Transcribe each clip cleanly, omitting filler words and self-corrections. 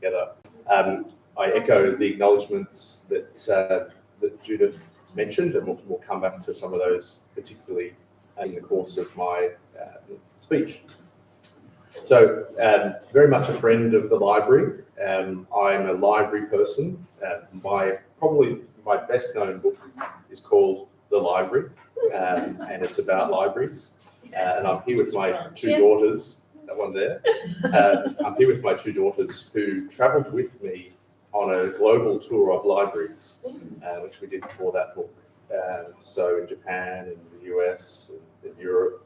together. I echo the acknowledgements that Judith mentioned, and we'll come back to some of those, particularly in the course of my speech. So, very much a friend of the library. I'm a library person. Probably my best known book is called The Library, and it's about libraries. And I'm here with my two daughters, that one there. I'm here with my two daughters who travelled with me on a global tour of libraries, which we did before that book. So in Japan, in the US, in Europe,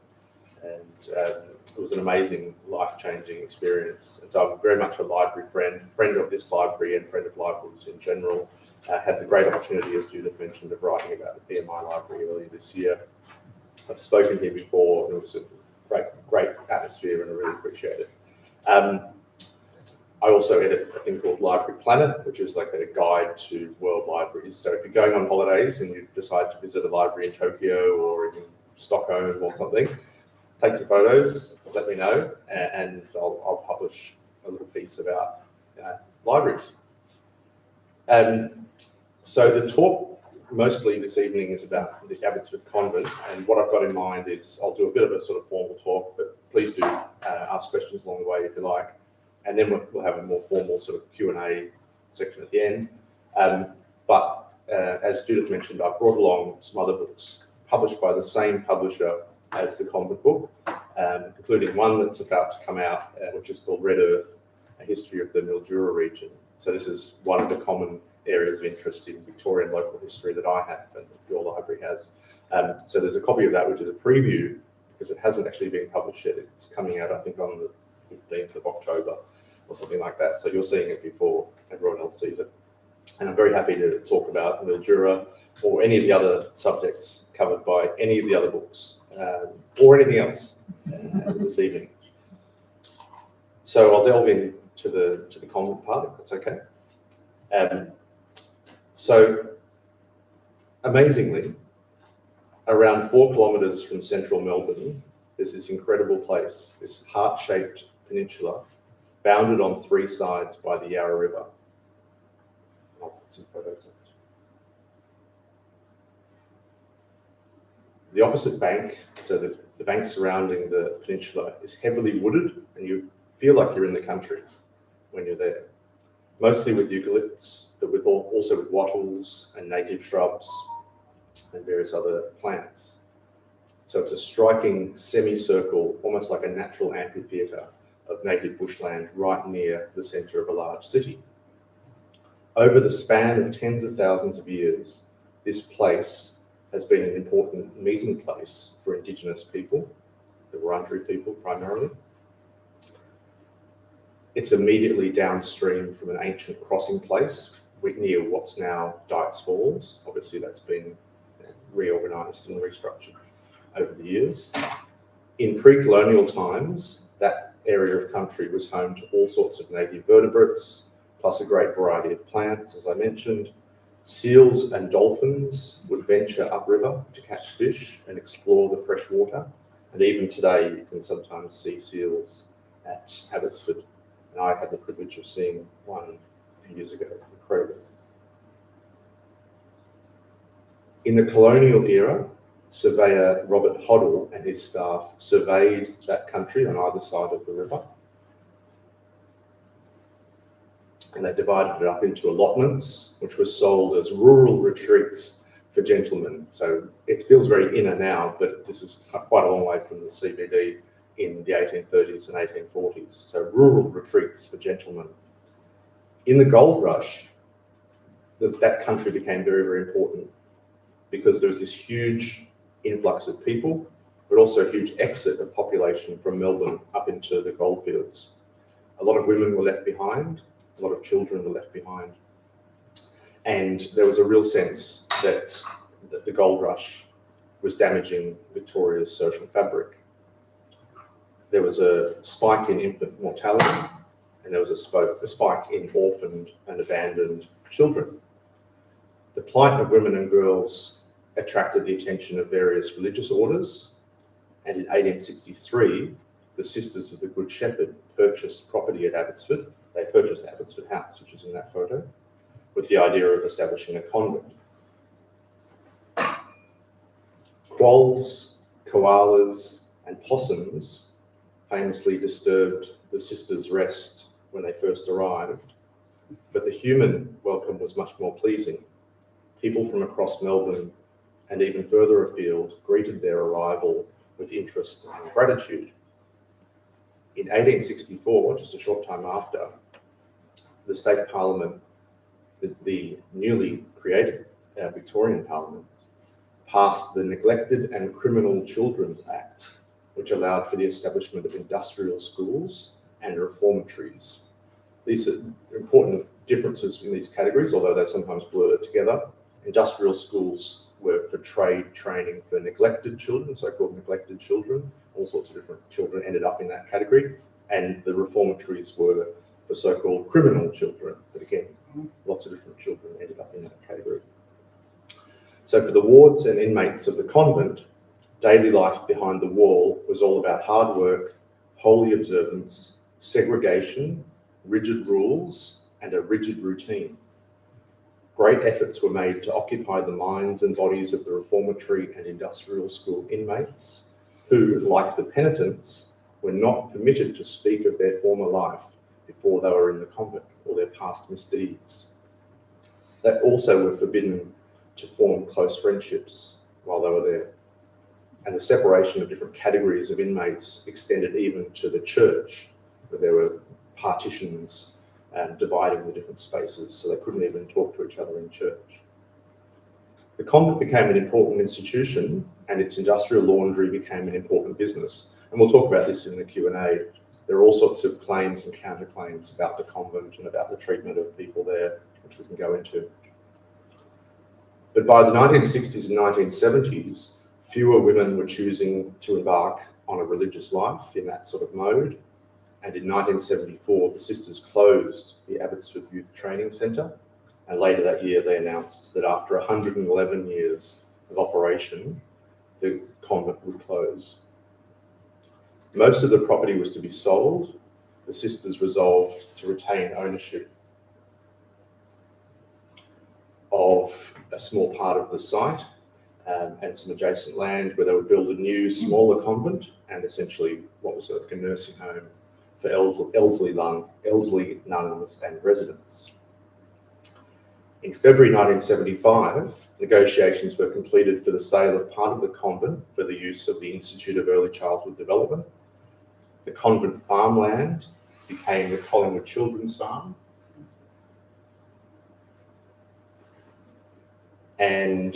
and it was an amazing, life-changing experience. And so I'm very much a library friend of this library and friend of libraries in general. Had the great opportunity, as Judith mentioned, of writing about the PMI library earlier this year. I've spoken here before, and it was a great atmosphere, and I really appreciate it. I also edit a thing called Library Planet, which is like a guide to world libraries. So if you're going on holidays and you decide to visit a library in Tokyo or in Stockholm or something, take some photos, let me know, and I'll publish a little piece about libraries. So the talk mostly this evening is about the Abbotsford Convent, and what I've got in mind is I'll do a bit of a sort of formal talk, but please do ask questions along the way if you like, and then we'll have a more formal sort of Q&A section at the end. But as Judith mentioned, I've brought along some other books published by the same publisher as the Convent book, including one that's about to come out, which is called Red Earth, A History of the Mildura region. So this is one of the common areas of interest in Victorian local history that I have and your library has. So there's a copy of that, which is a preview, because it hasn't actually been published yet. It's coming out, I think, on the 15th of October or something like that. So you're seeing it before everyone else sees it. And I'm very happy to talk about Mildura or any of the other subjects covered by any of the other books or anything else this evening. So I'll delve into the convent part, if that's okay. So amazingly, around 4 kilometres from central Melbourne, there's this incredible place, this heart-shaped peninsula, bounded on 3 sides by the Yarra River. I'll put some photos of it. The opposite bank, so the bank surrounding the peninsula, is heavily wooded, and you feel like you're in the country when you're there. Mostly with eucalypts, but also with wattles and native shrubs and various other plants. So it's a striking semicircle, almost like a natural amphitheatre of native bushland right near the centre of a large city. Over the span of tens of thousands of years, this place has been an important meeting place for Indigenous people, the Wurundjeri people primarily. It's immediately downstream from an ancient crossing place near what's now Dights Falls. Obviously that's been reorganised and restructured over the years. In pre-colonial times, that area of country was home to all sorts of native vertebrates, plus a great variety of plants, as I mentioned. Seals and dolphins would venture upriver to catch fish and explore the fresh water. And even today, you can sometimes see seals at Abbotsford. And I had the privilege of seeing one a few years ago. Incredible. In the colonial era, surveyor Robert Hoddle and his staff surveyed that country on either side of the river. And they divided it up into allotments, which were sold as rural retreats for gentlemen. So it feels very inner now, but this is quite a long way from the CBD in the 1830s and 1840s. So rural retreats for gentlemen. In the gold rush, that country became very, very important because there was this huge influx of people, but also a huge exit of population from Melbourne up into the goldfields. A lot of women were left behind, a lot of children were left behind. And there was a real sense that the gold rush was damaging Victoria's social fabric. There was a spike in infant mortality, and there was a spike in orphaned and abandoned children. The plight of women and girls attracted the attention of various religious orders, and in 1863, the Sisters of the Good Shepherd purchased property at Abbotsford they purchased Abbotsford House, which is in that photo, with the idea of establishing a convent. Quolls, koalas, and possums famously disturbed the sisters' rest when they first arrived, but the human welcome was much more pleasing. People from across Melbourne and even further afield greeted their arrival with interest and gratitude. In 1864, just a short time after, the State Parliament, the newly created Victorian Parliament, passed the Neglected and Criminal Children's Act, which allowed for the establishment of industrial schools and reformatories. These are important differences in these categories, although they're sometimes blurred together. Industrial schools were for trade training for neglected children, so-called neglected children. All sorts of different children ended up in that category. And the reformatories were for so-called criminal children. But again, lots of different children ended up in that category. So for the wards and inmates of the convent, daily life behind the wall was all about hard work, holy observance, segregation, rigid rules, and a rigid routine. Great efforts were made to occupy the minds and bodies of the reformatory and industrial school inmates who, like the penitents, were not permitted to speak of their former life before they were in the convent or their past misdeeds. They also were forbidden to form close friendships while they were there. And the separation of different categories of inmates extended even to the church, where there were partitions dividing the different spaces, so they couldn't even talk to each other in church. The convent became an important institution, and its industrial laundry became an important business. And we'll talk about this in the Q&A. There are all sorts of claims and counterclaims about the convent and about the treatment of people there, which we can go into. But by the 1960s and 1970s, fewer women were choosing to embark on a religious life in that sort of mode. And in 1974, the sisters closed the Abbotsford Youth Training Centre. And later that year, they announced that after 111 years of operation, the convent would close. Most of the property was to be sold. The sisters resolved to retain ownership of a small part of the site and some adjacent land where they would build a new, smaller convent and essentially what was like a nursing home for elderly nuns and residents. In February 1975, negotiations were completed for the sale of part of the convent for the use of the Institute of Early Childhood Development. The convent farmland became the Collingwood Children's Farm. And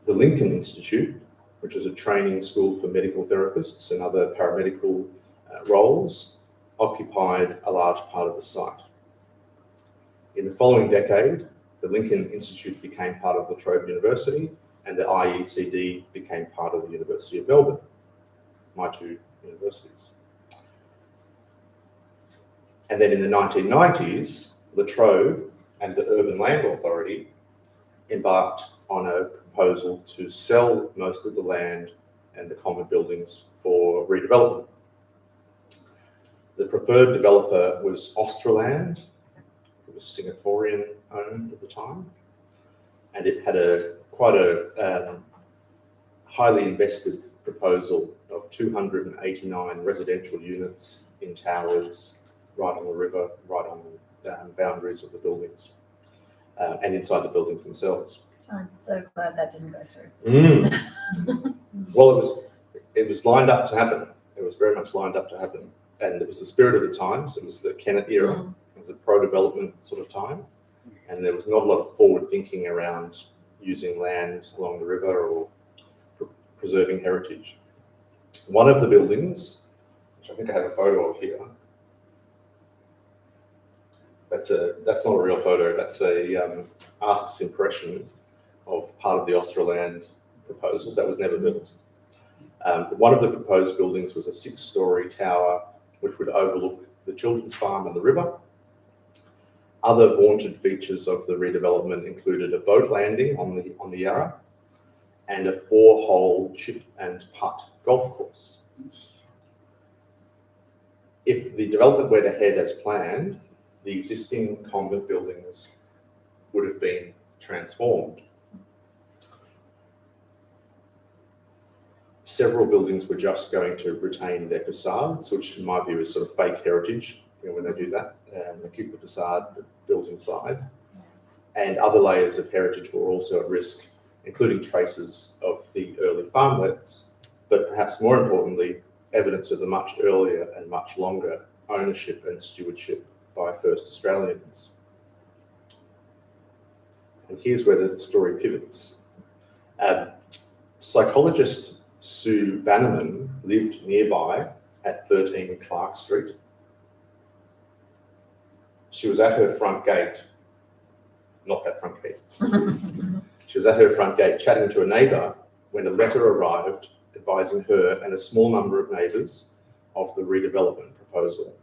the Lincoln Institute, which was a training school for medical therapists and other paramedical roles, occupied a large part of the site. In the following decade, the Lincoln Institute became part of La Trobe University and the IECD became part of the University of Melbourne, my two universities. And then in the 1990s, La Trobe and the Urban Land Authority embarked on a proposal to sell most of the land and the common buildings for redevelopment. The preferred developer was Australand. It was Singaporean owned at the time, and it had quite a highly invested proposal of 289 residential units in towers right on the river, right on the boundaries of the buildings and inside the buildings themselves. I'm so glad that didn't go through. Well, it was lined up to happen. It was very much lined up to happen. And it was the spirit of the times. It was the Kennett era. It was a pro-development sort of time. And there was not a lot of forward thinking around using land along the river or preserving heritage. One of the buildings, which I think I have a photo of here, that's not a real photo. That's a artist's impression of part of the Australand proposal that was never built. One of the proposed buildings was a 6-storey tower which would overlook the children's farm and the river. Other vaunted features of the redevelopment included a boat landing on the Yarra and a 4-hole chip and putt golf course. If the development went ahead as planned, the existing convent buildings would have been transformed. Several buildings were just going to retain their facades, which in my view is sort of fake heritage, when they do that. They keep the facade built inside. And other layers of heritage were also at risk, including traces of the early farmlets, but perhaps more importantly, evidence of the much earlier and much longer ownership and stewardship by first Australians. And here's where the story pivots. Psychologist Sue Bannerman lived nearby at 13 Clark Street. She was at her front gate, not that front gate. She was at her front gate chatting to a neighbour when a letter arrived advising her and a small number of neighbours of the redevelopment proposal.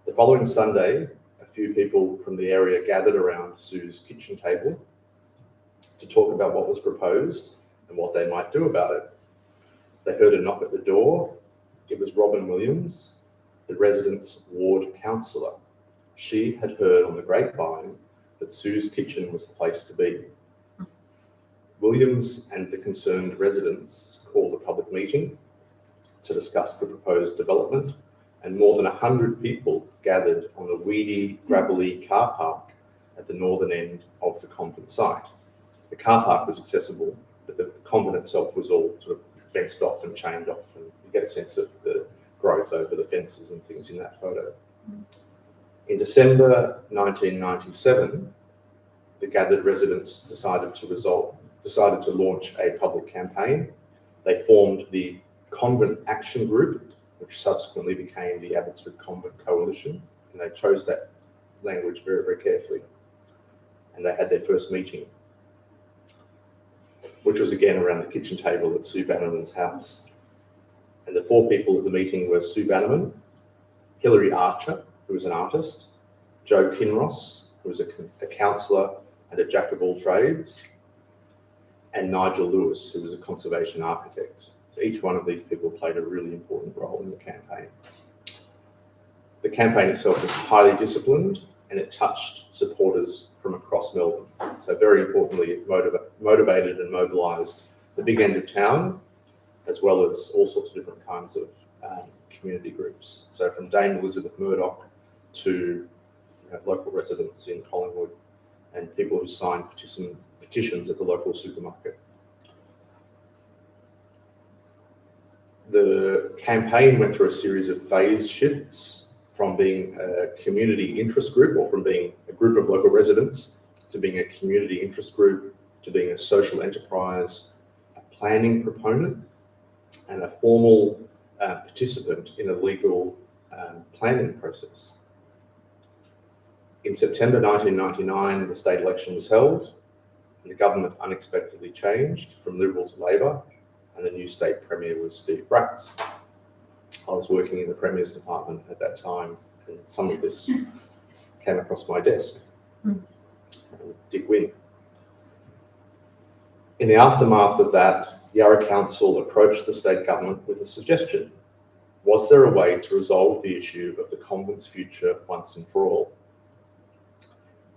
The following Sunday, a few people from the area gathered around Sue's kitchen table to talk about what was proposed and what they might do about it. They heard a knock at the door. It was Robin Williams, the resident's ward councillor. She had heard on the grapevine that Sue's kitchen was the place to be. Williams and the concerned residents called a public meeting to discuss the proposed development, and more than 100 people gathered on a weedy, gravelly car park at the northern end of the convent site. The car park was accessible, but the convent itself was all sort of fenced off and chained off, and you get a sense of the growth over the fences and things in that photo. In December 1997, the gathered residents decided to launch a public campaign. They formed the Convent Action Group, which subsequently became the Abbotsford Convent Coalition, and they chose that language very, very carefully. And they had their first meeting, which was again around the kitchen table at Sue Bannerman's house. And the four people at the meeting were Sue Bannerman, Hilary Archer, who was an artist, Joe Kinross, who was a councillor and a jack of all trades, and Nigel Lewis, who was a conservation architect. So each one of these people played a really important role in the campaign. The campaign itself was highly disciplined, and it touched supporters from across Melbourne. So very importantly, it motivated and mobilised the big end of town, as well as all sorts of different kinds of community groups. So from Dame Elizabeth Murdoch to local residents in Collingwood and people who signed petitions at the local supermarket. The campaign went through a series of phase shifts from being a community interest group, or from being a group of local residents, to being a community interest group, to being a social enterprise, a planning proponent, and a formal participant in a legal planning process. In September 1999, the state election was held, and the government unexpectedly changed from Liberal to Labor, and the new state premier was Steve Bracks. I was working in the Premier's department at that time, and some of this came across my desk with Dick Wynne. In the aftermath of that, Yarra Council approached the state government with a suggestion. Was there a way to resolve the issue of the convent's future once and for all?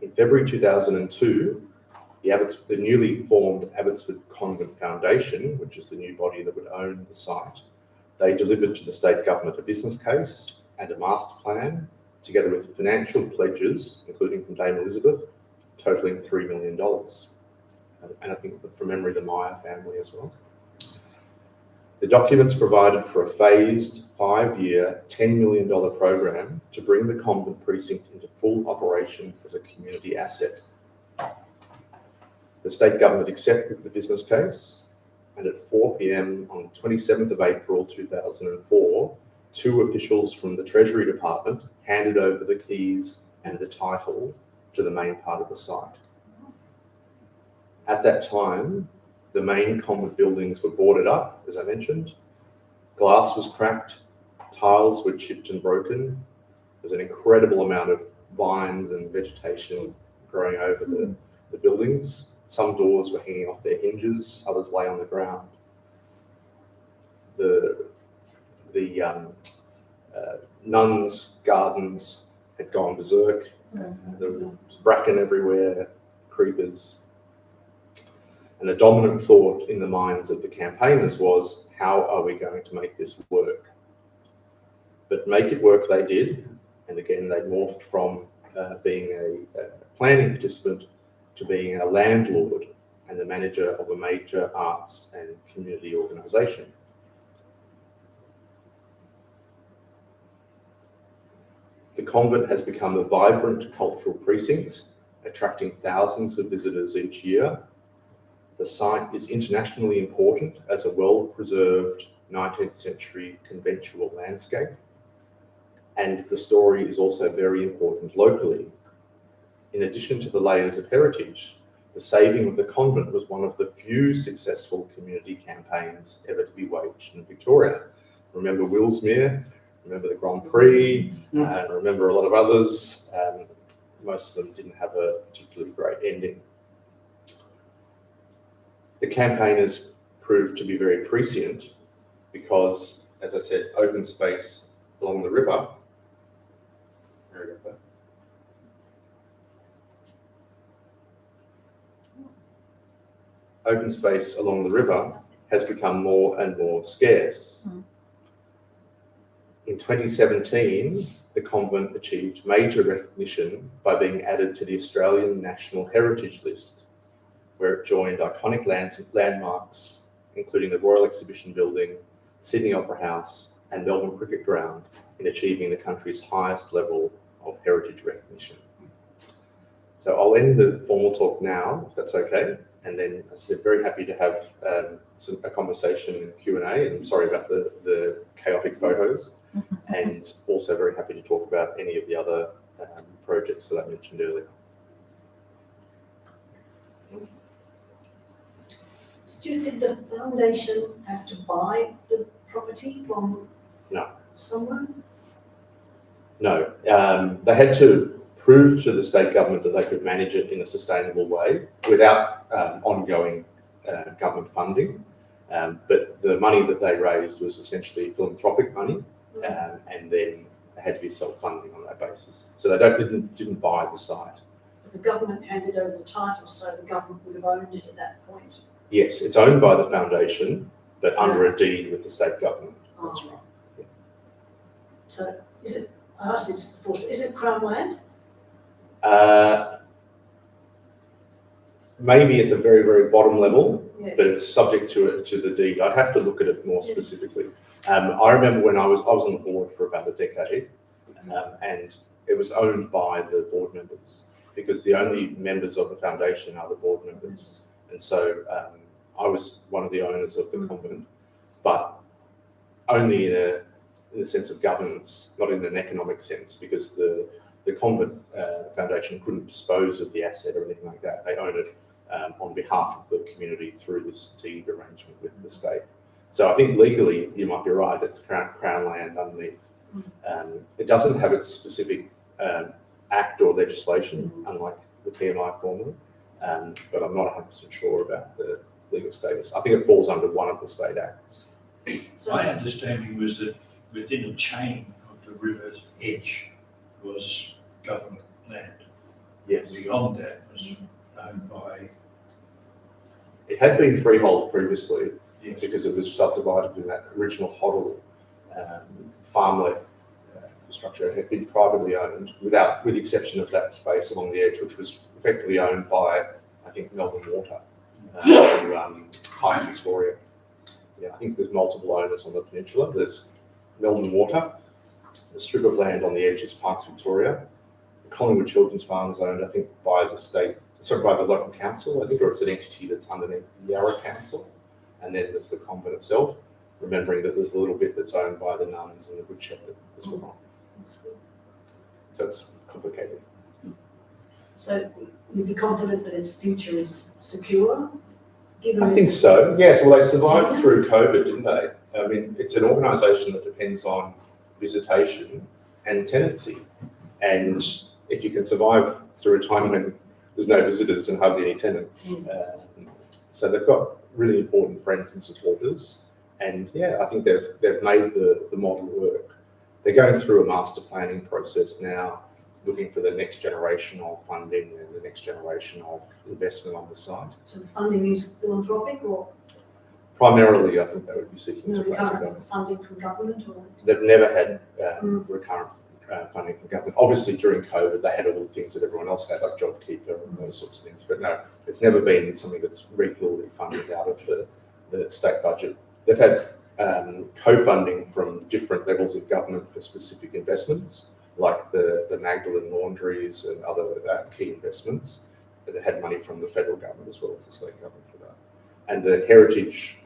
In February 2002, the newly formed Abbotsford Convent Foundation, which is the new body that would own the site, they delivered to the state government a business case and a master plan, together with financial pledges, including from Dame Elizabeth, totaling $3 million. And I think from memory, the Meyer family as well. The documents provided for a phased 5-year, $10 million program to bring the convent precinct into full operation as a community asset. The state government accepted the business case, and at 4 p.m. on 27th of April 2004, 2 officials from the Treasury Department handed over the keys and the title to the main part of the site. At that time, the main convent buildings were boarded up, as I mentioned. Glass was cracked, tiles were chipped and broken. There's an incredible amount of vines and vegetation growing over the buildings. Some doors were hanging off their hinges, others lay on the ground. The nuns' gardens had gone berserk. There was bracken everywhere, creepers. And the dominant thought in the minds of the campaigners was, how are we going to make this work? But make it work they did. And again, they morphed from being a planning participant to being a landlord and the manager of a major arts and community organisation. The convent has become a vibrant cultural precinct, attracting thousands of visitors each year. The site is internationally important as a well-preserved 19th century conventual landscape. And the story is also very important locally. In addition to the layers of heritage, the saving of the convent was one of the few successful community campaigns ever to be waged in Victoria. Remember Willsmere, remember the Grand Prix, and remember a lot of others. Most of them didn't have a particularly great ending. The campaigners proved to be very prescient because, as I said, open space along the river. Open space along the river has become more and more scarce. In 2017, the convent achieved major recognition by being added to the Australian National Heritage List, where it joined iconic landmarks, including the Royal Exhibition Building, Sydney Opera House, and Melbourne Cricket Ground, in achieving the country's highest level of heritage recognition. So I'll end the formal talk now, if that's okay. And then, as I said, very happy to have a conversation and Q&A. And I'm sorry about the chaotic photos. And also very happy to talk about any of the other projects that I mentioned earlier. Stuart, did the foundation have to buy the property from someone? No. They had to prove to the state government that they could manage it in a sustainable way without ongoing government funding. But the money that they raised was essentially philanthropic money, and then they had to be self-funding on that basis. So they didn't buy the site. But the government handed over the title, so the government would have owned it at that point. Yes, it's owned by the foundation, but under a deed with the state government. That's right. Yeah. So is it? I asked this before. Is it Crown land? Maybe at the very, very bottom level, but it's subject to the deed. I'd have to look at it more specifically. I remember when I was on the board for about a decade, and it was owned by the board members because the only members of the foundation are the board members, and so I was one of the owners of the convent, but only in the sense of governance, not in an economic sense, because the convent foundation couldn't dispose of the asset or anything like that. They own it on behalf of the community through this deed arrangement with the state. So I think legally, you might be right, it's crown land underneath. It doesn't have its specific act or legislation, unlike the PMI formula, but I'm not 100% sure about the legal status. I think it falls under one of the state acts. So my understanding was that within a chain of the river's edge was government land. Yes. Beyond that was owned by... It had been freehold previously, Yes. because it was subdivided in that original Hoddle farmlet structure. It had been privately owned, with the exception of that space along the edge, which was effectively owned by, I think, Melbourne Water, through Parks Victoria. Yeah, I think there's multiple owners on the peninsula. There's Melbourne Water, the strip of land on the edge is Parks Victoria. The Collingwood Children's Farm is owned, I think, by the local council, I think, or it's an entity that's underneath the Yarra Council. And then there's the convent itself, remembering that there's a little bit that's owned by the nuns and the Good Shepherd as well. So it's complicated. So you'd be confident that its future is secure? I think so, yes. Well, they survived through COVID, didn't they? I mean, it's an organisation that depends on visitation and tenancy. And if you can survive through a time when there's no visitors and hardly any tenants. So they've got really important friends and supporters. And yeah, I think they've made the model work. They're going through a master planning process now. looking for the next generation of funding and the next generation of investment on the site. So the funding is philanthropic or Primarily, I think they would be seeking to raise recurrent government. funding from government or? They've never had recurrent funding from government. Obviously, during COVID, they had all the things that everyone else had, like JobKeeper and those sorts of things. But no, it's never been something that's regularly funded out of the state budget. They've had co-funding from different levels of government for specific investments, like the Magdalen laundries and other key investments. But they had money from the federal government as well as the state government for that. And the heritage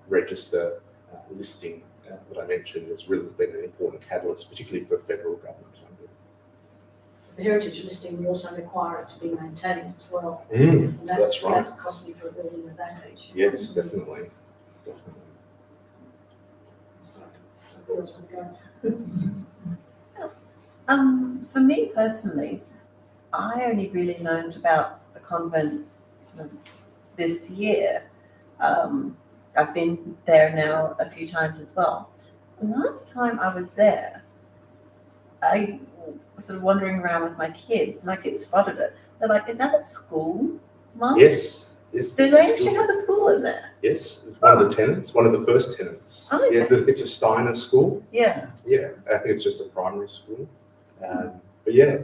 register listing that I mentioned has really been an important catalyst, particularly for federal government funding. The heritage listing would also require it to be maintained as well. Mm, And that's right. That's costly for a building of that age. Yes, definitely. So who else would go? For me personally, I only really learned about the convent sort of this year. I've been there now a few times as well. The last time I was there, I was sort of wandering around with my kids spotted it. They're like, "Is that a school, Mum?" Yes, yes. Do there's they a actually school. have a school in there? Yes, it's one of the tenants, one of the first tenants. Oh, okay. Yeah, it's a Steiner school. Yeah. Yeah, I think it's just a primary school. But yeah,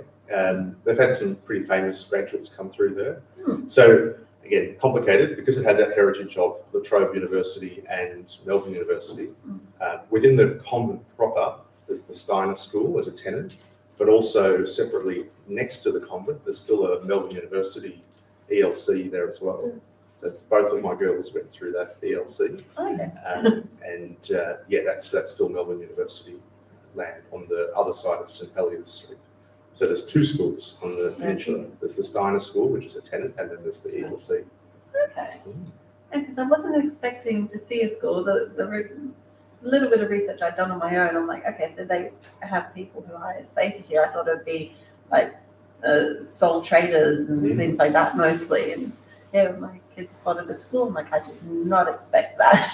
they've had some pretty famous graduates come through there. So again, complicated because it had that heritage of La Trobe University and Melbourne University. Within the convent proper, there's the Steiner School as a tenant, but also separately next to the convent, there's still a Melbourne University ELC there as well. So both of my girls went through that ELC. Okay. Yeah, that's still Melbourne University land on the other side of St Heliers Street. So there's two schools on the peninsula. There's the Steiner School, which is a tenant, and then there's the ELC. Okay. Because I wasn't expecting to see a school. The little bit of research I'd done on my own, I'm like, okay, so they have people who hire spaces here. I thought it'd be like sole traders and things like that mostly. And yeah, my kids spotted a school. I'm like, I did not expect that.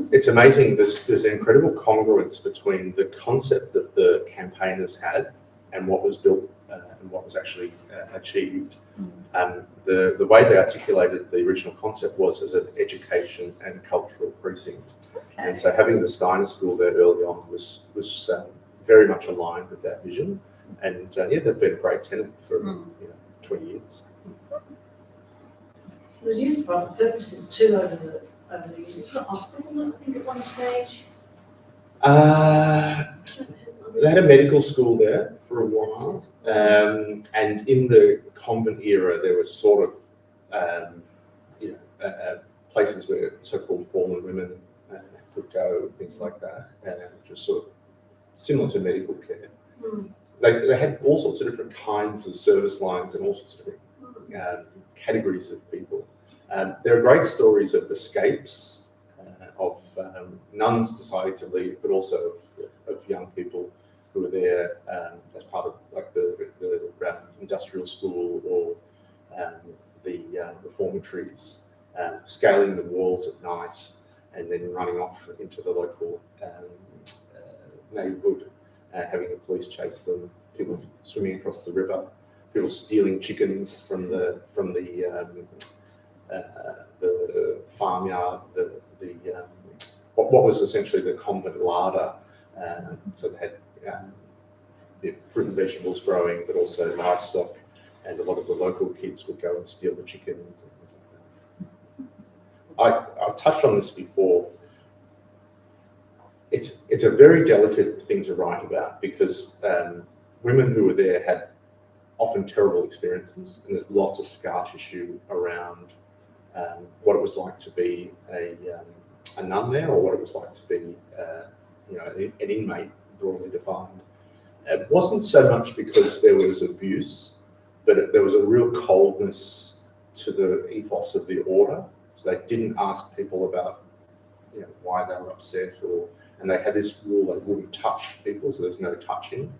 It's amazing. There's incredible congruence between the concept that the campaigners had and what was built and what was actually achieved. The way they articulated the original concept was as an education and cultural precinct. Okay. And so having the Steiner School there early on was very much aligned with that vision. And yeah, they've been a great tenant for 20 years. It was used for other purposes too over the years. It's a hospital, I think, at one stage. They had a medical school there for a while, and in the convent era, there was sort of, places where so-called fallen women could go, things like that, just sort of similar to medical care. They had all sorts of different kinds of service lines and all sorts of different categories of people. There are great stories of escapes, of nuns deciding to leave, but also of young people who were there as part of like the industrial school or the reformatories, scaling the walls at night and then running off into the local neighbourhood, having the police chase them, people swimming across the river, people stealing chickens from the farmyard, what was essentially the convent larder. So they had fruit and vegetables growing, but also livestock, and a lot of the local kids would go and steal the chickens and things like that. I've touched on this before. It's a very delicate thing to write about because women who were there had often terrible experiences, and there's lots of scar tissue around what it was like to be a nun there, or what it was like to be an inmate, broadly defined. It wasn't so much because there was abuse, but there was a real coldness to the ethos of the order. So they didn't ask people about why they were upset, and they had this rule they wouldn't touch people, so there's no touching.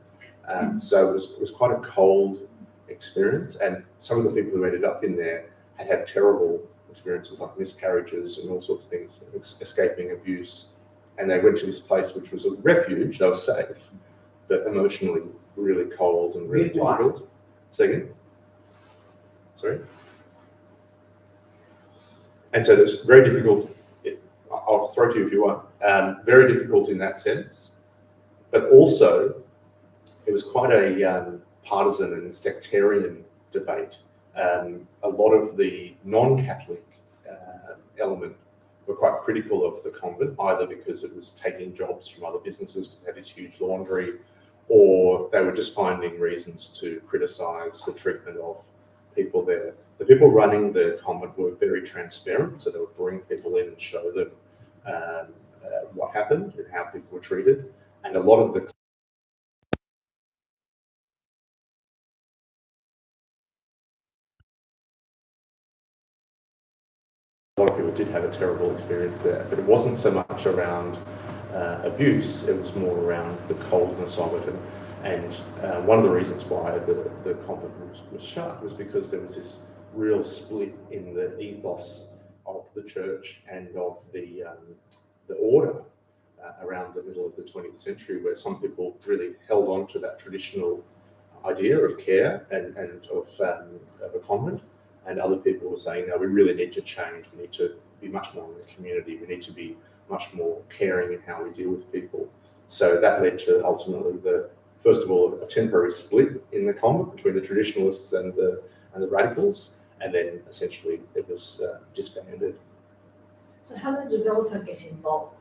So it was quite a cold experience, and some of the people who ended up in there had terrible experiences like miscarriages and all sorts of things, escaping abuse. And they went to this place which was a refuge. They were safe, but emotionally really cold and really Why? difficult. Second, sorry. And so it's very difficult. I'll throw to you if you want. Very difficult in that sense, but also it was quite a partisan and sectarian debate. A lot of the non-Catholic element were quite critical of the convent, either because it was taking jobs from other businesses because they had this huge laundry, or they were just finding reasons to criticise the treatment of people there. The people running the convent were very transparent, so they would bring people in and show them what happened and how people were treated. And a lot of people did have a terrible experience there, but it wasn't so much around abuse, it was more around the coldness of it. And one of the reasons why the convent was shut was because there was this real split in the ethos of the church and of the order around the middle of the 20th century, where some people really held on to that traditional idea of care and of a convent, and other people were saying, no, we really need to change, we need to be much more in the community, we need to be much more caring in how we deal with people. So that led to ultimately first of all, a temporary split in the convent between the traditionalists and the radicals, and then essentially it was disbanded. So how did the developer get involved?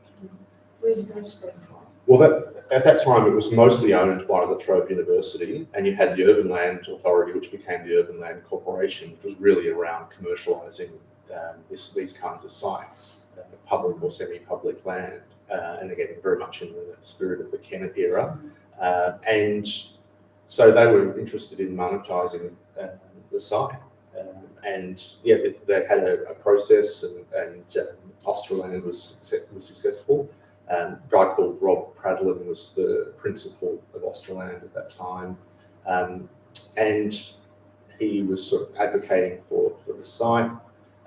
Where did that spring from? Well, at that time it was mostly owned by La Trobe University, and you had the Urban Land Authority, which became the Urban Land Corporation, which was really around commercialising these kinds of sites, public or semi-public land, and again, very much in the spirit of the Kennett era. And so they were interested in monetising the site. And yeah, they had a process, and Australand was successful. A guy called Rob Pradlin was the principal of Australand at that time. And he was sort of advocating for the site.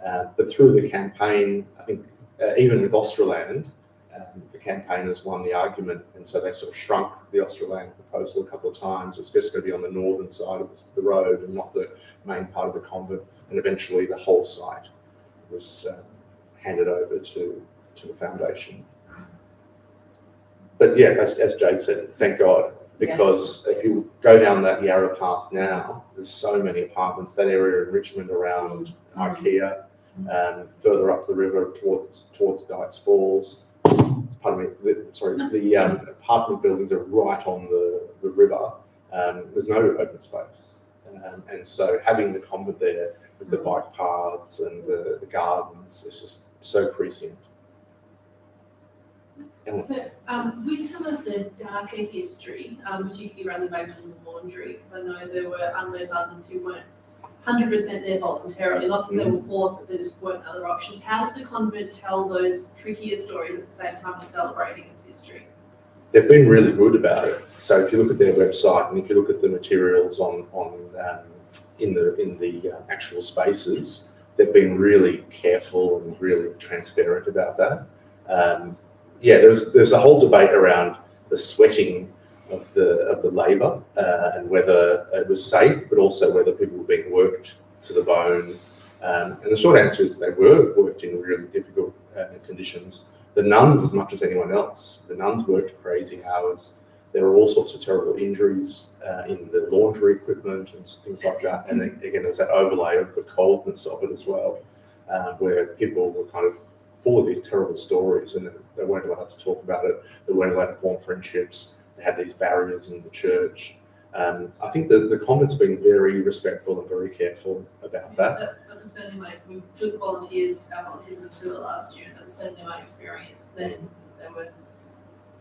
But through the campaign, I think even with Australand, the campaigners won the argument, and so they sort of shrunk the Australand proposal a couple of times. It was just going to be on the northern side of the road and not the main part of the convent, and eventually the whole site was handed over to the foundation. But yeah, as Jade said, thank God, because if you go down that Yarra path now, there's so many apartments. That area in Richmond around IKEA, further up the river towards Dykes Falls. Pardon me, the apartment buildings are right on the river. There's no open space. And so having the convent there with the bike paths and the gardens is just so prescient. So with some of the darker history, particularly around the Magdalen laundry, because I know there were unwed mothers who weren't 100% there voluntarily, not that they were forced, but there just weren't other options. How does the convent tell those trickier stories at the same time as celebrating its history? They've been really good about it. So if you look at their website and if you look at the materials in the actual spaces, they've been really careful and really transparent about that. There's a whole debate around the sweating of the labour and whether it was safe, but also whether people were being worked to the bone. And the short answer is they were worked in really difficult conditions. The nuns, as much as anyone else, the nuns worked crazy hours. There were all sorts of terrible injuries in the laundry equipment and things like that. And then, again, there's that overlay of the coldness of it as well, where people were kind of full of these terrible stories, and they weren't allowed to talk about it. They weren't allowed to form friendships. They had these barriers in the church. I think the convent's been very respectful and very careful about that. That was certainly we took our volunteers on the tour last year, and that was certainly my experience then, because they were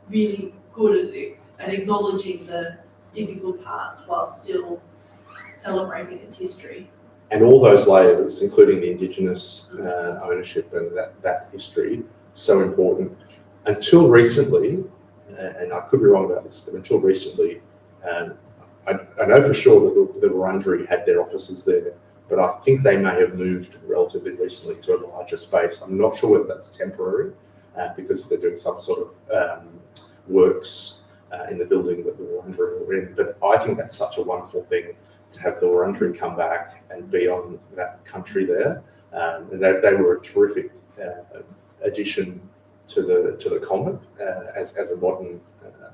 really good at acknowledging the difficult parts while still celebrating its history. And all those layers, including the Indigenous ownership and that history, so important. Until recently, and I could be wrong about this, but until recently, I know for sure that the Wurundjeri had their offices there, but I think they may have moved relatively recently to a larger space. I'm not sure whether that's temporary, because they're doing some sort of works in the building that the Wurundjeri were in. But I think that's such a wonderful thing to have the Wurundjeri come back and be on that country there. And they were a terrific addition to the convent as a modern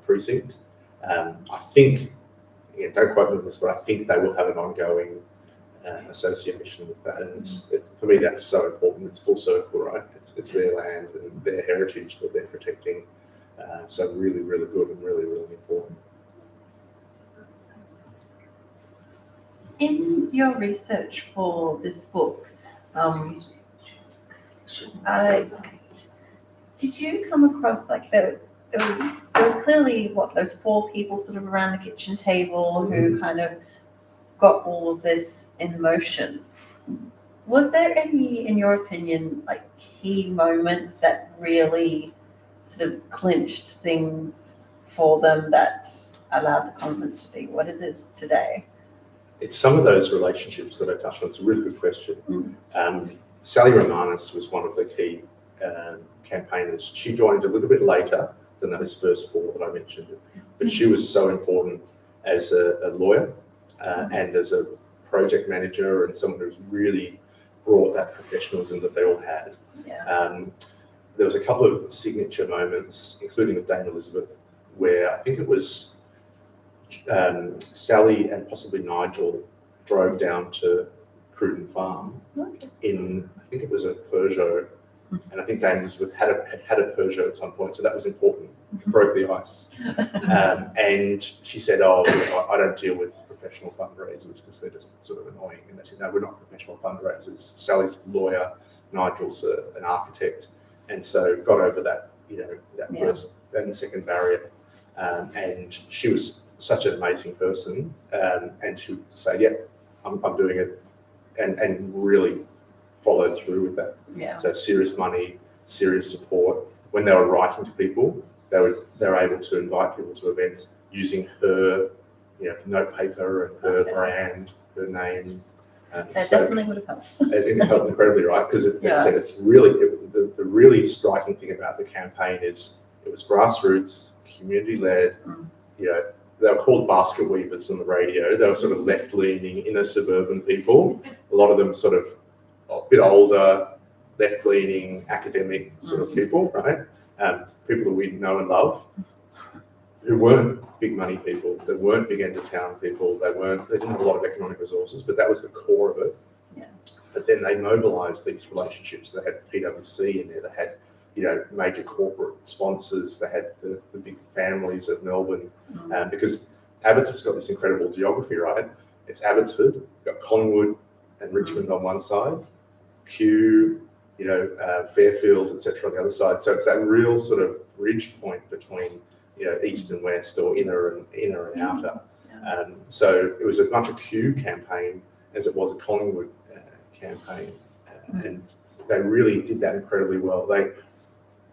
precinct. I think, again, don't quote me on this, but I think they will have an ongoing association with that. And it's, for me, that's so important. It's full circle, right? It's their land and their heritage that they're protecting. So really, really good and really, really important. In your research for this book, did you come across like there was clearly those 4 people sort of around the kitchen table who kind of got all of this in motion. Was there any, in your opinion, like key moments that really sort of clinched things for them that allowed the convent to be what it is today? It's some of those relationships that I touched on. It's a really good question. Sally Romanis was one of the key campaigners. She joined a little bit later than those first 4 that I mentioned, but she was so important as a lawyer and as a project manager and someone who's really brought that professionalism that they all had. Yeah. There was a couple of signature moments, including with Dame Elizabeth, where I think it was Sally and possibly Nigel drove down to Cruden Farm in, I think it was a Peugeot, and I think Dame Elizabeth had a Peugeot at some point, so that was important. Broke the ice. And she said, "Oh, I don't deal with professional fundraisers because they're just sort of annoying." And they said, "No, we're not professional fundraisers." Sally's a lawyer, Nigel's an architect, and so got over that, first and second barrier. And she was such an amazing person, and she would say, "Yeah, I'm doing it," and really followed through with that. Yeah. So serious money, serious support. When they were writing to people, they were able to invite people to events using her, note paper and her brand, her name. That definitely would have helped. It helped incredibly, right? Because it's really the really striking thing about the campaign is it was grassroots, community led. They were called basket weavers on the radio. They were sort of left-leaning, inner suburban people. A lot of them sort of a bit older, left-leaning, academic sort of people, right? People that we know and love, who weren't big money people, they weren't big end of town people, they didn't have a lot of economic resources, but that was the core of it. Yeah. But then they mobilised these relationships. They had PwC in there, they had major corporate sponsors, they had the big families of Melbourne, because Abbotsford's got this incredible geography, right? It's Abbotsford, you've got Collingwood and Richmond on one side, Kew, Fairfield, etc. on the other side. So it's that real sort of bridge point between, east and west, or inner and outer. Yeah. So it was as much a Kew campaign as it was a Collingwood campaign, and they really did that incredibly well. They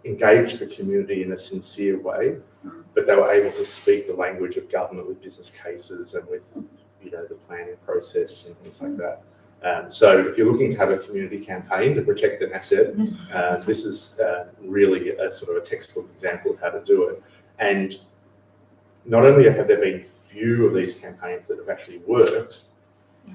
engaged the community in a sincere way, but they were able to speak the language of government with business cases and with, the planning process and things like that. So if you're looking to have a community campaign to protect an asset, this is really a sort of a textbook example of how to do it. And not only have there been few of these campaigns that have actually worked,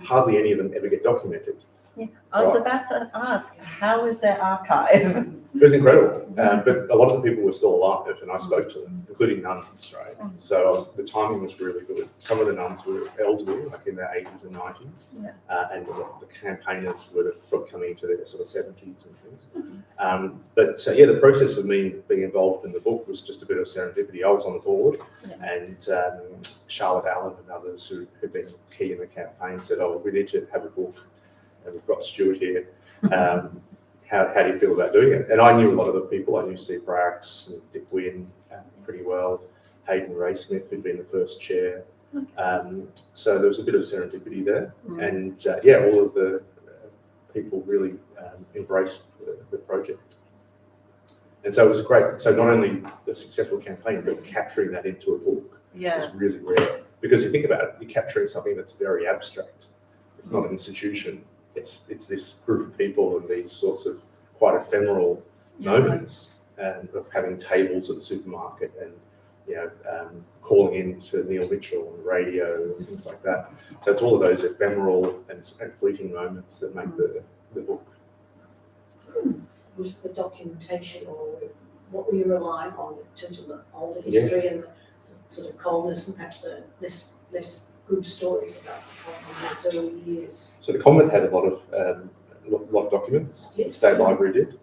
hardly any of them ever get documented. Yeah. I was about to ask, how is their archive? It was incredible, but a lot of the people were still alive, and I spoke to them, including nuns, right? So the timing was really good. Some of the nuns were elderly, like in their 80s and 90s, and the campaigners were probably coming into their sort of 70s and things. But the process of me being involved in the book was just a bit of serendipity. I was on the board, and Charlotte Allen and others who had been key in the campaign said, "Oh, we need to have a book, and we've got Stuart here. How do you feel about doing it?" And I knew a lot of the people. I knew Steve Brax and Dick Wynn pretty well, Hayden Ray Smith, who'd been the first chair. So there was a bit of serendipity there. And all of the people really embraced the project. And so it was great. So not only the successful campaign, but capturing that into a book is really rare. Because you think about it, you're capturing something that's very abstract. It's not an institution. It's this group of people and these sorts of quite ephemeral moments, and of having tables at the supermarket and calling in to Neil Mitchell on the radio and things like that. So it's all of those ephemeral and fleeting moments that make the book. Was the documentation, or what were you relying on in terms of the older history and the sort of coldness and perhaps the less good stories about those early years? So the convent had a lot of documents. Yes. The state library did,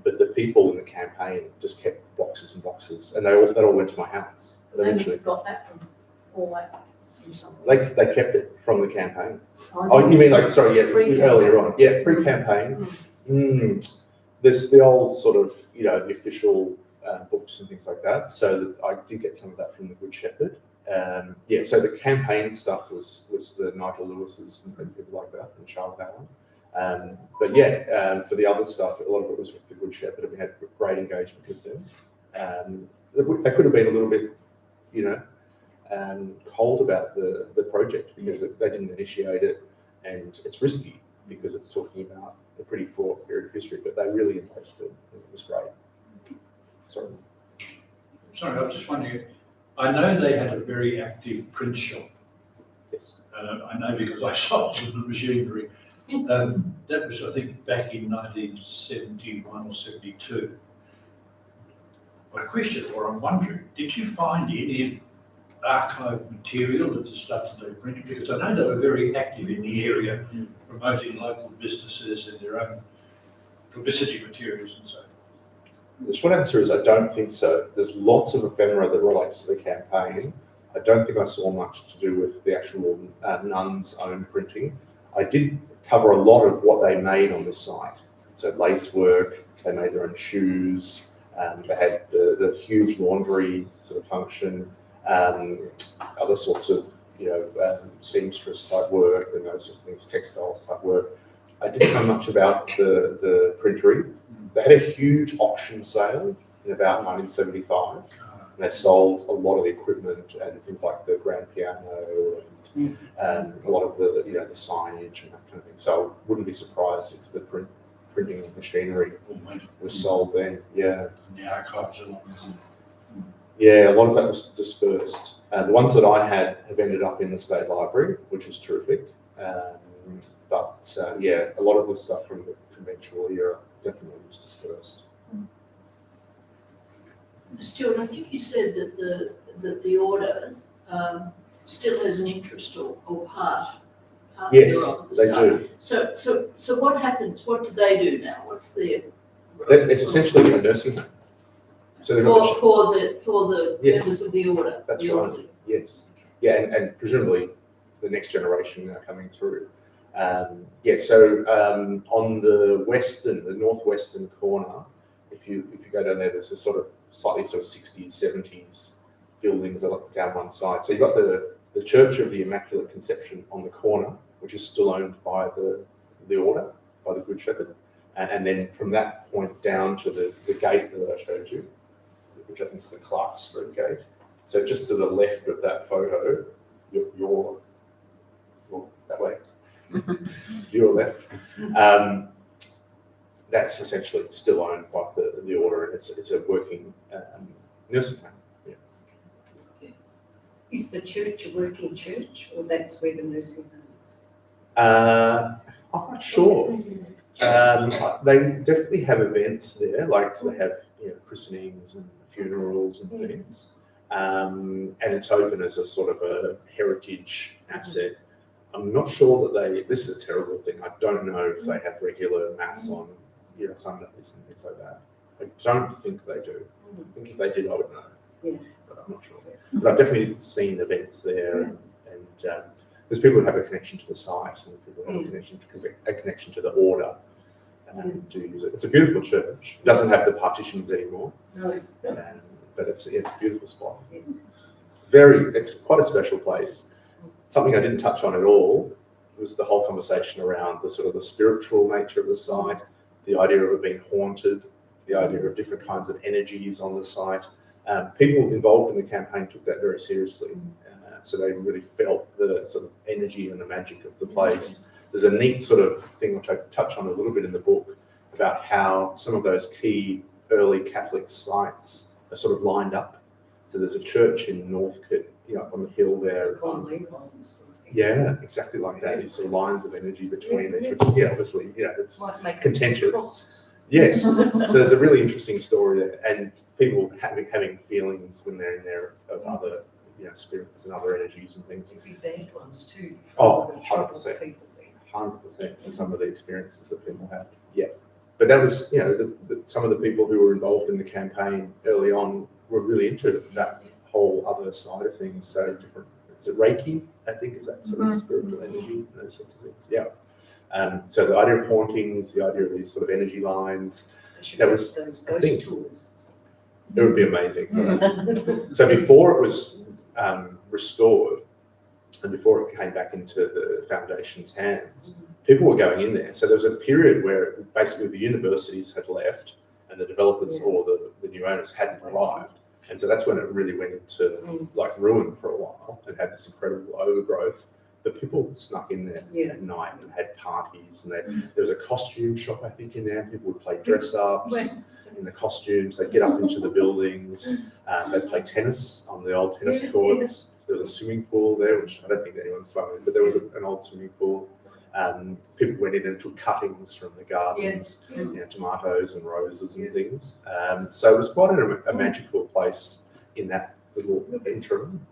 but the people in the campaign just kept boxes and boxes, and that all went to my house. They must Eventually, have got that from all that from somewhere. they kept it from the campaign. I Oh, you mean Pre-campaign. earlier on? Yeah, pre-campaign. There's the old sort of, the official books and things like that. So I did get some of that from the Good Shepherd. So the campaign stuff was the Nigel Lewis's and people like that, and Charlotte Allen. For the other stuff, a lot of it was with the Good Shepherd, and we had great engagement with them. They could have been a little bit, cold about the project because they didn't initiate it, and it's risky because it's talking about a pretty fraught period of history, but they really embraced it. It was great. Sorry, I was just wondering, I know they had a very active print shop. yes. I know because I sold the machinery. That was, I think, back in 1971 or 72. My question, or I'm wondering, did you find any archive material of the stuff that they printed? Because I know they were very active in the area, promoting local businesses and their own publicity materials and so forth. The short answer is I don't think so. There's lots of ephemera that relates to the campaign. I don't think I saw much to do with the actual nuns' own printing. I did cover a lot of what they made on the site. So lace work, they made their own shoes, they had the huge laundry sort of function, other sorts of seamstress type work and those sorts of things, textiles type work. I didn't know much about the printery. They had a huge auction sale in about 1975. And they sold a lot of the equipment and things like the grand piano and a lot of the the signage and that kind of thing. So I wouldn't be surprised if the printing machinery was sold then. Yeah. And the archives along with it. Yeah, a lot of that was dispersed. The ones that I had have ended up in the State Library, which is terrific. A lot of the stuff from the conventual era definitely was dispersed. Stuart, I think you said that the order still has an interest or part. Yes, of the they site. do. So what happens? What do they do now? What's their It's essentially a nursing home. So they've got for the Yes. members of the order? That's the right. orderly. Yes. Yeah, and presumably the next generation now coming through. On the northwestern corner, if you go down there, there's this sort of 60s, 70s buildings that look down one side. So you've got the Church of the Immaculate Conception on the corner, which is still owned by the order, by the Good Shepherd. And then from that point down to the gate that I showed you, which I think is the Clark Street gate. So just to the left of that photo, you're that way. Your left. That's essentially still owned by the order, and it's a working nursing home. Yeah. Is the church a working church, or that's where the nursing home is? I'm not sure. They definitely have events there, like they have christenings and funerals and things. And it's open as a sort of a heritage asset. I'm not sure that this is a terrible thing. I don't know if they have regular mass on Sundays and things like that. I don't think they do. I think if they did, I would know. Yes. But I'm not sure. But I've definitely seen events there, and there's people who have a connection to the site, and people who have a connection to the order. Do use it. It's a beautiful church. It doesn't have the partitions anymore. No. But it's a beautiful spot. Yes. It's quite a special place. Something I didn't touch on at all was the whole conversation around the sort of the spiritual nature of the site, the idea of it being haunted, the idea of different kinds of energies on the site. People involved in the campaign took that very seriously. So they really felt the sort of energy and the magic of the place. There's a neat sort of thing which I touch on a little bit in the book about how some of those key early Catholic sites are sort of lined up. So there's a church in Northcote, up on the hill there. Conley ones sort of thing. Yeah, exactly like that. These sort of lines of energy between these, which, obviously, it's Might make it contentious. cross. Yes. So there's a really interesting story there, and people having feelings when they're in there of other, spirits and other energies and things. There'd be bad ones too. Oh, for the troubled 100%. people there. 100% for some of the experiences that people had. Yeah. But that was, some of the people who were involved in the campaign early on were really into that whole other side of things. So different, is it Reiki, I think, is that sort of spiritual energy, those sorts of things. Yeah. So the idea of hauntings, the idea of these sort of energy lines, They should That have was, those I ghost think- tours. it would be amazing. So before it was restored, and before it came back into the foundation's hands, people were going in there. So there was a period where basically the universities had left and the developers Yeah. or the new owners hadn't arrived. And so that's when it really went into like ruin for a while and had this incredible overgrowth. But people snuck in there Yeah. at night and had parties, and there was a costume shop, I think, in there. People would play dress ups in the costumes. They'd get up into the buildings. They'd play tennis on the old tennis courts. There was a swimming pool there, which I don't think anyone swam in, but there was an old swimming pool. People went in and took cuttings from the gardens, tomatoes and roses and things. So it was quite a magical place in that little interim.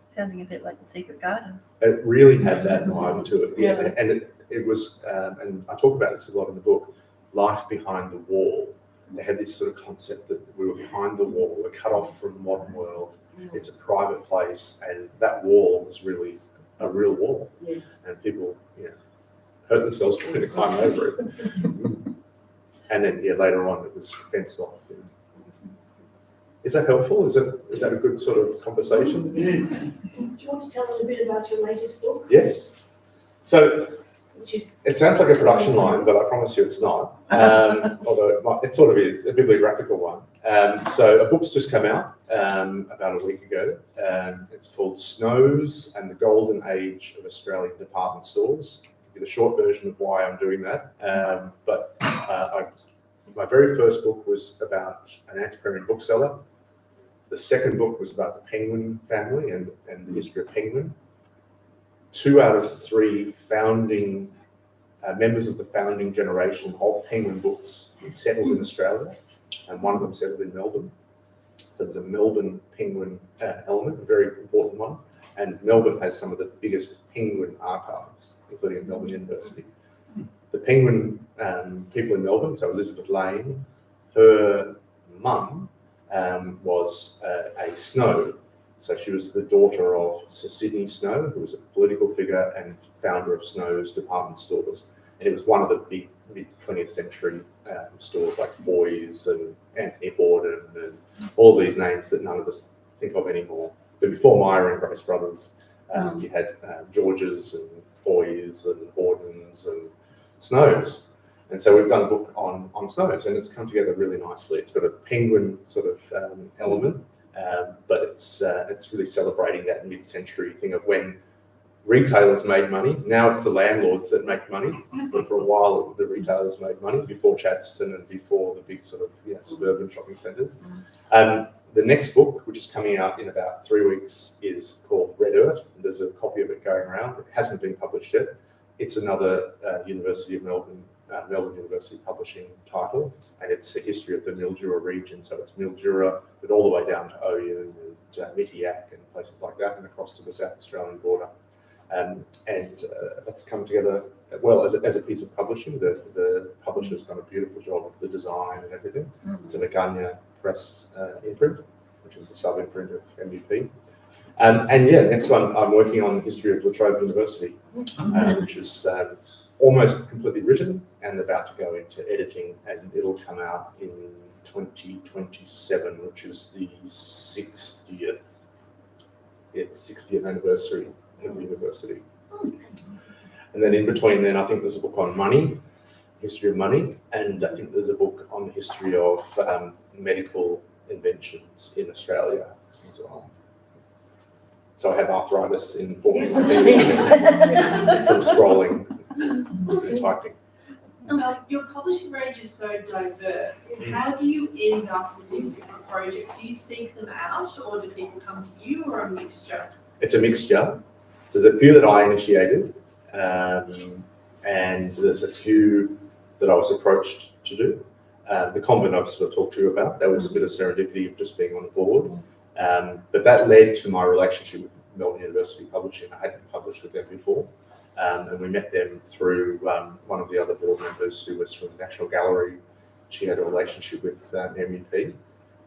Sounding a bit like the Secret Garden. It really had that vibe to it. Yeah. And it was, and I talk about this a lot in the book, life behind the wall. They had this sort of concept that we were behind the wall, we're cut off from the modern world. It's a private place, and that wall was really a real wall. Yeah. And people, hurt themselves trying to climb over it. And then, later on, it was fenced off. Is that helpful? Is that a good sort of conversation? Do you want to tell us a bit about your latest book? Yes. So Which is it sounds like a production line, but I promise you it's not. Although it sort of is, a bibliographical one. So a book's just come out about a week ago. It's called Snows and the Golden Age of Australian Department Stores. I'll give you the short version of why I'm doing that. My very first book was about an antiquarian bookseller. The second book was about the Penguin family and the history of Penguin. 2 out of 3 founding members of the founding generation of Penguin Books settled in Australia, and one of them settled in Melbourne. So there's a Melbourne Penguin element, a very important one. And Melbourne has some of the biggest Penguin archives, including at Melbourne University. The Penguin people in Melbourne, so Elizabeth Lane, her mum was a Snow. So she was the daughter of Sir Sidney Snow, who was a political figure and founder of Snow's department stores. And it was one of the big mid-20th century stores like Foy's and Anthony Borden and all these names that none of us think of anymore. But before Myra and Grace Brothers, you had George's and Foy's and Borden's and Snow's. And so we've done a book on Snow's, and it's come together really nicely. It's got a penguin sort of element, but it's really celebrating that mid-century thing of when retailers made money. Now it's the landlords that make money, but for a while the retailers made money before Chadstone and before the big sort of suburban shopping centres. The next book, which is coming out in about 3 weeks, is called Red Earth. There's a copy of it going around. It hasn't been published yet. It's another University of Melbourne University publishing title, and it's the history of the Mildura region. So it's Mildura, but all the way down to Oyun and Mitiak and places like that, and across to the South Australian border. And that's come together well as a piece of publishing. The publisher's done a beautiful job of the design and everything. It's an Aganya Press imprint, which is a sub-imprint of MVP. Next one, I'm working on the history of La Trobe University, which is almost completely written and about to go into editing, and it'll come out in 2027, which is the 60th anniversary of the university. And then in between then, I think there's a book on money, history of money, and I think there's a book on the history of medical inventions in Australia as well. So I have arthritis in 4 weeks from scrolling and typing. Your publishing range is so diverse. How do you end up with these different projects? Do you seek them out, or do people come to you, or a mixture? It's a mixture. So there's a few that I initiated, and there's a few that I was approached to do. The convent I've sort of talked to you about, that was a bit of serendipity of just being on the board. But that led to my relationship with Melbourne University Publishing. I hadn't published with them before. And we met them through one of the other board members who was from the National Gallery. She had a relationship with MUP.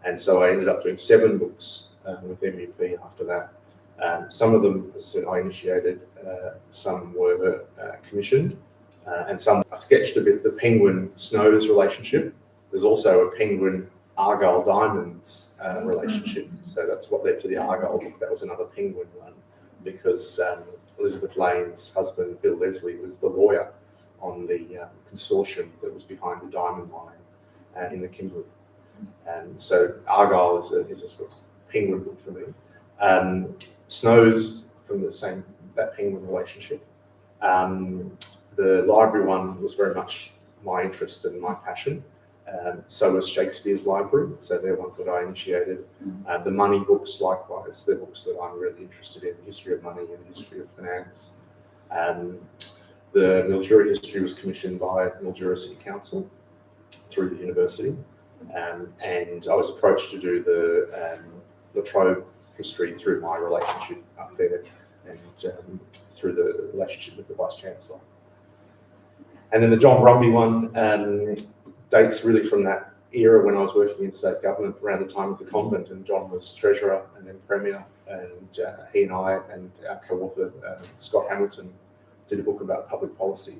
And so I ended up doing 7 books with MUP after that. Some of them, as I said, I initiated, some were commissioned, and some I sketched a bit the Penguin Snows relationship. There's also a Penguin Argyle Diamonds relationship. So that's what led to the Argyle book. That was another Penguin one, because Elizabeth Lane's husband, Bill Leslie, was the lawyer on the consortium that was behind the diamond mine in the Kimberley. And so Argyle is a sort of penguin book for me. Snows from that penguin relationship. The library one was very much my interest and my passion. So was Shakespeare's library, so they're ones that I initiated. The money books, likewise, they're books that I'm really interested in, the history of money and the history of finance. The Mildura history was commissioned by Mildura City Council through the university, and I was approached to do the La Trobe history through my relationship up there, and through the relationship with the Vice-Chancellor. And then the John Brumby one dates really from that era when I was working in state government around the time of the convent, and John was treasurer and then premier, and he and I and our co-author Scott Hamilton did a book about public policy.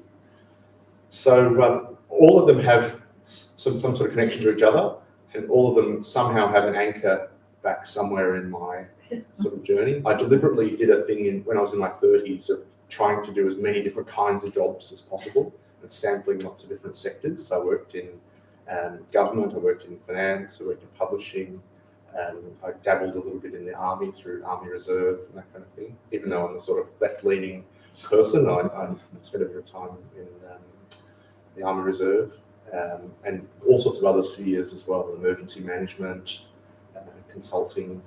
So all of them have some sort of connection to each other, and all of them somehow have an anchor back somewhere in my sort of journey. I deliberately did a thing when I was in my 30s of trying to do as many different kinds of jobs as possible and sampling lots of different sectors. So I worked in government, I worked in finance, I worked in publishing, I dabbled a little bit in the army through Army Reserve and that kind of thing. Even though I'm a sort of left-leaning person, I spent a bit of time in the Army Reserve, and all sorts of other spheres as well, emergency management, consulting.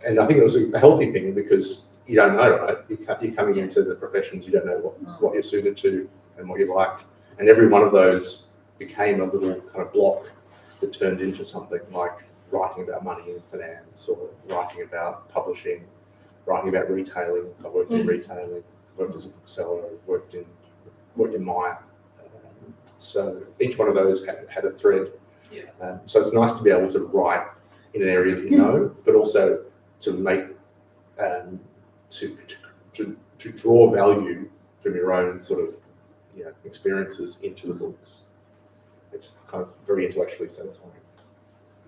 And I think it was a healthy thing, because you don't know, right? You're coming into the professions, you don't know what you're suited to and what you like. And every one of those became a little kind of block that turned into something like writing about money and finance, or writing about publishing, writing about retailing. I worked in retailing, worked as a bookseller, worked in Myer. So each one of those had a thread. Yeah. So it's nice to be able to write in an area that you know, but also to make to draw value from your own sort of experiences into the books. It's kind of very intellectually satisfying.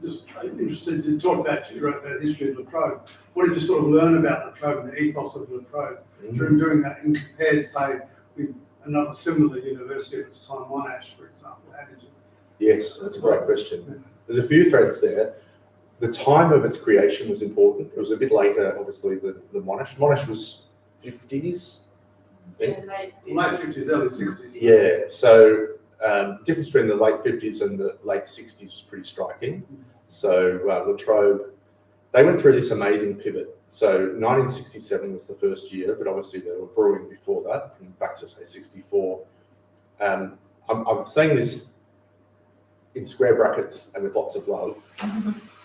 Just interested to talk about, you wrote about the history of La Trobe. What did you sort of learn about La Trobe and the ethos of La Trobe during doing that, and compared, say, with another similar university at its time, Monash, for example? How did you? Yes, that's a great question. There's a few threads there. The time of its creation was important. It was a bit later, obviously, than the Monash. Monash was 50s. Yeah, Late 50s, early 60s. Yeah, so the difference between the late 50s and the late 60s was pretty striking. So La Trobe, they went through this amazing pivot. So 1967 was the first year, but obviously they were brewing before that, and back to say 64. I'm saying this in square brackets and with lots of love.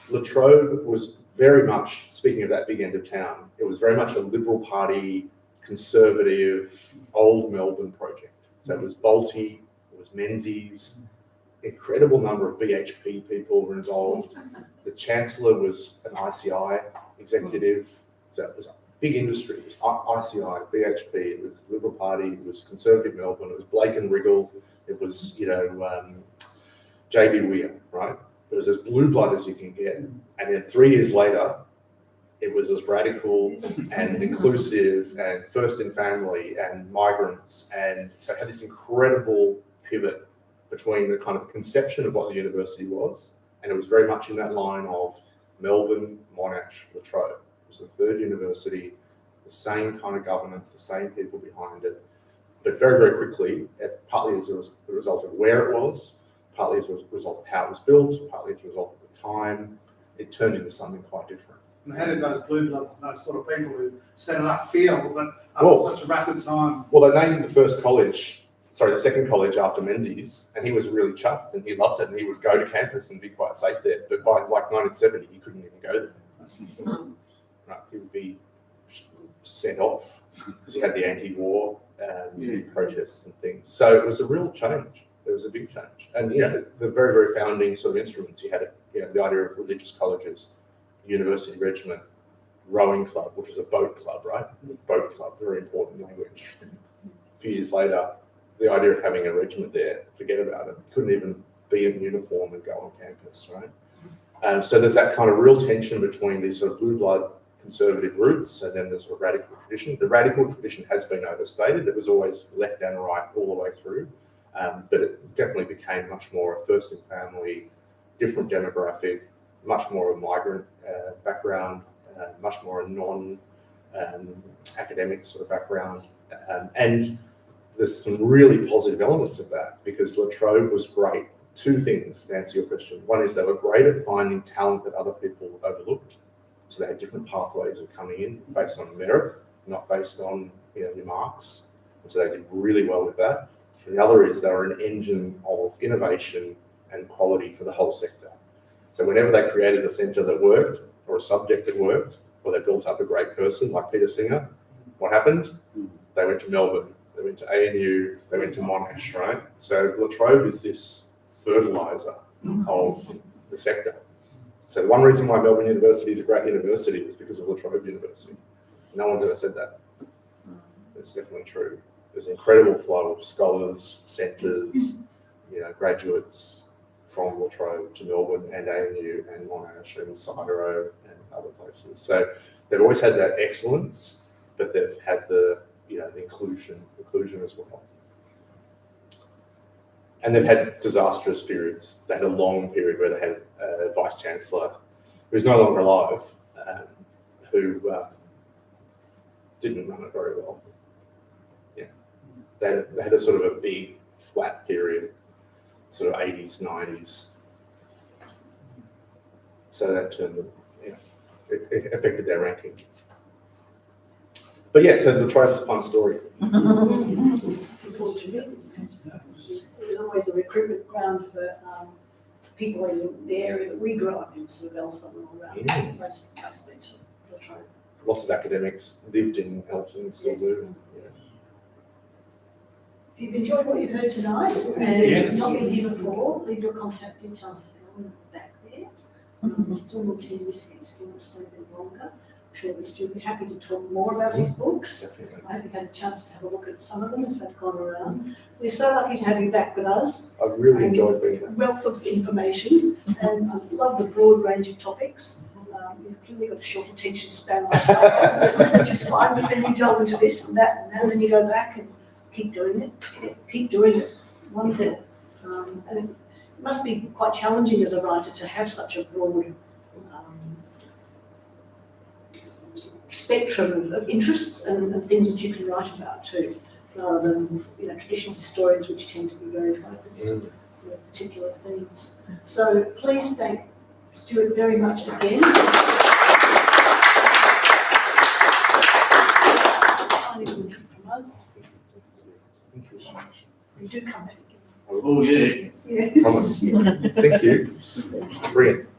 La Trobe was very much, speaking of that big end of town, it was very much a Liberal Party, conservative, old Melbourne project. So it was Bolte, it was Menzies, incredible number of BHP people were involved. The Chancellor was an ICI executive. So it was a big industry. It was ICI, BHP, it was Liberal Party, it was Conservative Melbourne, it was Blake and Wriggle, it was, JB Weir, right? It was as blue blood as you can get. And then 3 years later, it was as radical and inclusive and first in family and migrants. And so it had this incredible pivot between the kind of conception of what the university was, and it was very much in that line of Melbourne, Monash, La Trobe. It was the third university, the same kind of governance, the same people behind it. But very, very quickly, partly as a result of where it was, partly as a result of how it was built, partly as a result of the time, it turned into something quite different. And how did those blue bloods and those sort of people who set it up feel that after Well- such a rapid time? Well, they named the second college after Menzies, and he was really chuffed and he loved it, and he would go to campus and be quite safe there. But by like 1970, he couldn't even go there. Right, he would be sent off because he had the anti-war protests and things. So it was a real change. It was a big change. And the very, very founding sort of instruments, he had the idea of religious colleges, university regiment, rowing club, which was a boat club, right? Boat club, very important language. A few years later, the idea of having a regiment there, forget about it. Couldn't even be in uniform and go on campus, right? So there's that kind of real tension between these sort of blue blood conservative roots and then the sort of radical tradition. The radical tradition has been overstated. It was always left and right all the way through. But it definitely became much more a first in family, different demographic, much more of a migrant background, much more a non-academic sort of background. And there's some really positive elements of that because La Trobe was great. Two things to answer your question. One is they were great at finding talent that other people overlooked. So they had different pathways of coming in based on merit, not based on your marks. And so they did really well with that. And the other is they were an engine of innovation and quality for the whole sector. So whenever they created a centre that worked or a subject that worked, or they built up a great person like Peter Singer, what happened? They went to Melbourne, they went to ANU, they went to Monash, right? So La Trobe is this fertiliser of the sector. So the one reason why Melbourne University is a great university is because of La Trobe University. No one's ever said that. It's definitely true. There's an incredible flow of scholars, centres, graduates from La Trobe to Melbourne and ANU and Monash and Sidero and other places. So they've always had that excellence, but they've had the inclusion as well. And they've had disastrous periods. They had a long period where they had a vice chancellor who's no longer alive, who didn't run it very well. They had a sort of a big flat period, sort of 80s, 90s. So that turned them, it affected their ranking. But so the Trobe's a fun story. Unfortunately, it was always a recruitment ground for people in the area that we grew up in, sort of Eltham and all around most aspects of the Trobe. Lots of academics lived in Eltham and still do. If you've enjoyed what you've heard tonight and not been here before, leave your contact details back there. There's still more tea and biscuits if you want to stay a bit longer. I'm sure Mr. will be happy to talk more about his books. Definitely. I haven't had a chance to have a look at some of them as they've gone around. We're so lucky to have you back with us. I've really enjoyed being here. Wealth of information, and I love the broad range of topics. You've clearly got a short attention span like that, which is fine, but then you delve into this and that, and then you go back and keep doing it. Keep doing it. Wonderful. And it must be quite challenging as a writer to have such a broad spectrum of interests and things that you can write about too, rather than traditional historians which tend to be very focused on particular themes. So please thank Stuart very much again. From us. You do come back again. Oh, yeah. Yes. Thank you. Brilliant.